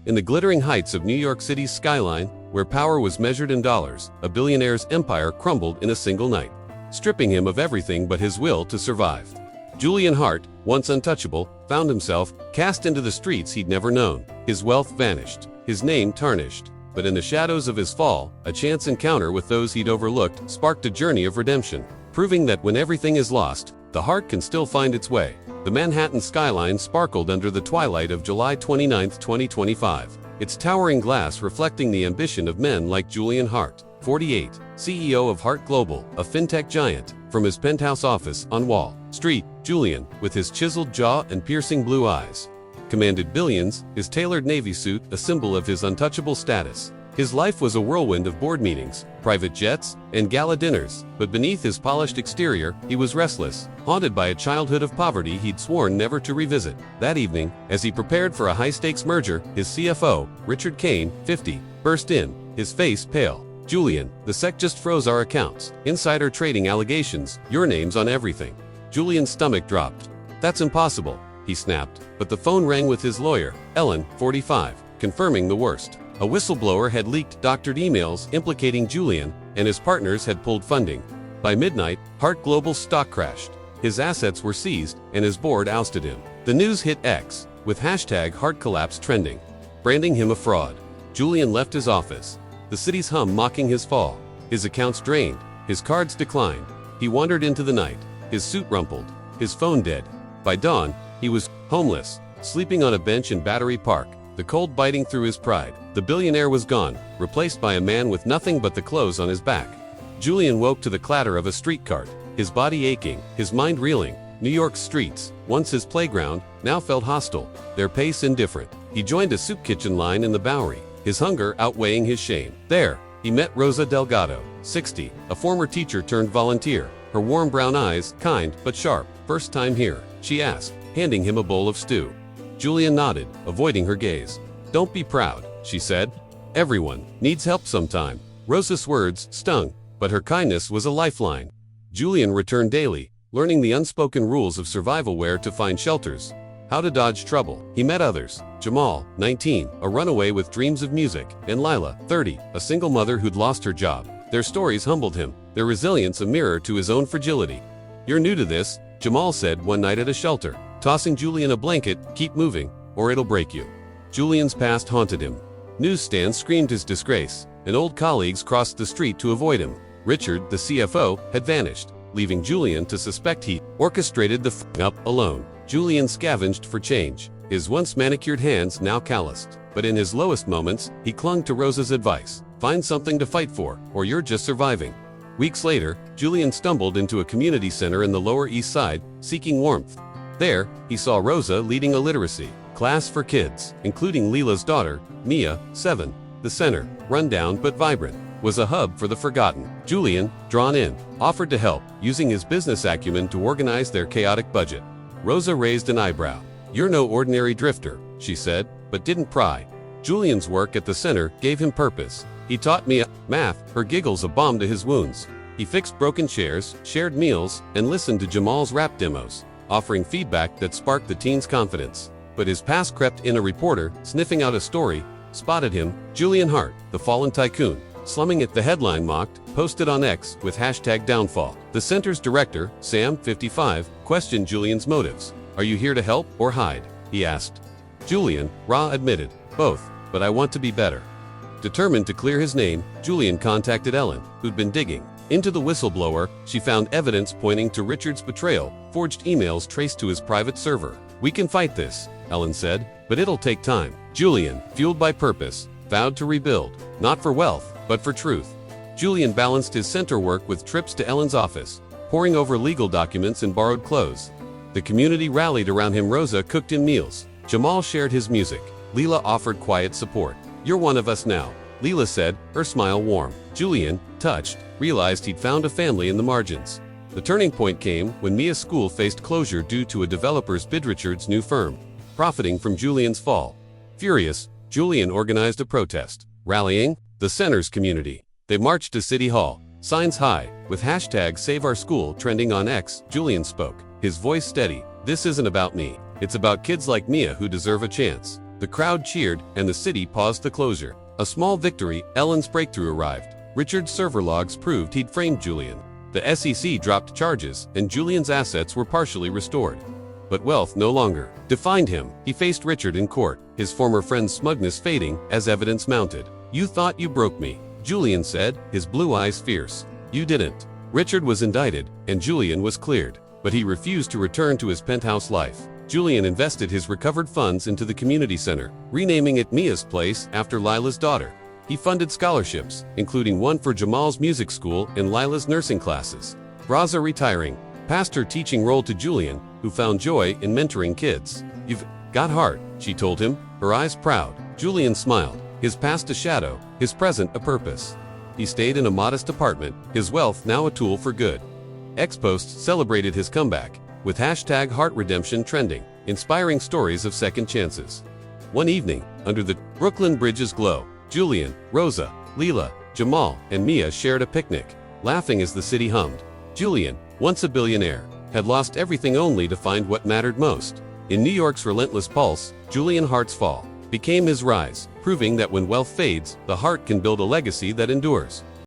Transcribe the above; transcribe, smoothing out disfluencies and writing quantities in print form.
In the glittering heights of New York City's skyline, where power was measured in dollars, a billionaire's empire crumbled in a single night, stripping him of everything but his will to survive. Julian Hart, once untouchable, found himself cast into the streets he'd never known. His wealth vanished, his name tarnished. But in the shadows of his fall, a chance encounter with those he'd overlooked sparked a journey of redemption, proving that when everything is lost, the heart can still find its way. The Manhattan skyline sparkled under the twilight of July 29, 2025, its towering glass reflecting the ambition of men like Julian Hart, 48, CEO of Hart Global, a fintech giant. From his penthouse office on Wall Street, Julian, with his chiseled jaw and piercing blue eyes, commanded billions, his tailored navy suit a symbol of his untouchable status. His life was a whirlwind of board meetings, private jets, and gala dinners, but beneath his polished exterior, he was restless, haunted by a childhood of poverty he'd sworn never to revisit. That evening, as he prepared for a high-stakes merger, his CFO, Richard Kane, 50, burst in, his face pale. "Julian, the SEC just froze our accounts. Insider trading allegations, your name's on everything." Julian's stomach dropped. "That's impossible," he snapped, but the phone rang with his lawyer, Ellen, 45, confirming the worst. A whistleblower had leaked doctored emails implicating Julian, and his partners had pulled funding. By midnight, Hart Global's stock crashed. His assets were seized, and his board ousted him. The news hit X, with hashtag HartCollapse trending, branding him a fraud. Julian left his office, the city's hum mocking his fall. His accounts drained, his cards declined. He wandered into the night, his suit rumpled, his phone dead. By dawn, he was homeless, sleeping on a bench in Battery Park, the cold biting through his pride. The billionaire was gone, replaced by a man with nothing but the clothes on his back. Julian woke to the clatter of a street cart, his body aching, his mind reeling. New York's streets, once his playground, now felt hostile, their pace indifferent. He joined a soup kitchen line in the Bowery, his hunger outweighing his shame. There, he met Rosa Delgado, 60, a former teacher turned volunteer, her warm brown eyes, kind but sharp. "First time here?" she asked, handing him a bowl of stew. Julian nodded, avoiding her gaze. "Don't be proud," she said. "Everyone needs help sometime." Rosa's words stung, but her kindness was a lifeline. Julian returned daily, learning the unspoken rules of survival: where to find shelters, how to dodge trouble. He met others: Jamal, 19, a runaway with dreams of music, and Lila, 30, a single mother who'd lost her job. Their stories humbled him, their resilience a mirror to his own fragility. "You're new to this," Jamal said one night at a shelter, tossing Julian a blanket. "Keep moving, or it'll break you." Julian's past haunted him. Newsstands screamed his disgrace, and old colleagues crossed the street to avoid him. Richard, the CFO, had vanished, leaving Julian to suspect he orchestrated the up alone. Julian scavenged for change, his once manicured hands now calloused. But in his lowest moments, he clung to Rosa's advice: find something to fight for, or you're just surviving. Weeks later, Julian stumbled into a community center in the Lower East Side, seeking warmth. There, he saw Rosa leading a literacy class for kids, including Lila's daughter, Mia, 7. The center, rundown but vibrant, was a hub for the forgotten. Julian, drawn in, offered to help, using his business acumen to organize their chaotic budget. Rosa raised an eyebrow. "You're no ordinary drifter," she said, but didn't pry. Julian's work at the center gave him purpose. He taught Mia math, her giggles a balm to his wounds. He fixed broken chairs, shared meals, and listened to Jamal's rap demos, offering feedback that sparked the teen's confidence. But his past crept in. A reporter, sniffing out a story, spotted him. Julian Hart, the fallen tycoon, slumming it. The headline mocked, posted on X with hashtag downfall. The center's director, Sam, 55, questioned Julian's motives. "Are you here to help or hide?" he asked. Julian, raw, admitted, "Both, but I want to be better." Determined to clear his name, Julian contacted Ellen, who'd been digging into the whistleblower. She found evidence pointing to Richard's betrayal, forged emails traced to his private server. "We can fight this," Ellen said, "but it'll take time." Julian, fueled by purpose, vowed to rebuild, not for wealth, but for truth. Julian balanced his center work with trips to Ellen's office, poring over legal documents and borrowed clothes. The community rallied around him. Rosa cooked him meals. Jamal shared his music. Lila offered quiet support. "You're one of us now," Lila said, her smile warm. Julian, touched, realized he'd found a family in the margins. The turning point came when Mia's school faced closure due to a developer's bid. Richard's new firm, profiting from Julian's fall. Furious, Julian organized a protest, rallying the center's community. They marched to City Hall, signs high, with hashtag Save Our School trending on X. Julian spoke, his voice steady. "This isn't about me. It's about kids like Mia who deserve a chance." The crowd cheered, and the city paused the closure. A small victory, Ellen's breakthrough arrived. Richard's server logs proved he'd framed Julian. The SEC dropped charges, and Julian's assets were partially restored. But wealth no longer defined him. He faced Richard in court, his former friend's smugness fading as evidence mounted. "You thought you broke me," Julian said, his blue eyes fierce. "You didn't." Richard was indicted, and Julian was cleared. But he refused to return to his penthouse life. Julian invested his recovered funds into the community center, renaming it Mia's Place after Lila's daughter. He funded scholarships, including one for Jamal's music school and Lila's nursing classes. Raza retiring, passed her teaching role to Julian, who found joy in mentoring kids. "You've got heart," she told him, her eyes proud. Julian smiled, his past a shadow, his present a purpose. He stayed in a modest apartment, his wealth now a tool for good. X-Post celebrated his comeback, with #HeartRedemption trending, inspiring stories of second chances. One evening, under the Brooklyn Bridge's glow, Julian, Rosa, Lila, Jamal, and Mia shared a picnic, laughing as the city hummed. Julian, once a billionaire, had lost everything only to find what mattered most. In New York's relentless pulse, Julian Hart's fall became his rise, proving that when wealth fades, the heart can build a legacy that endures.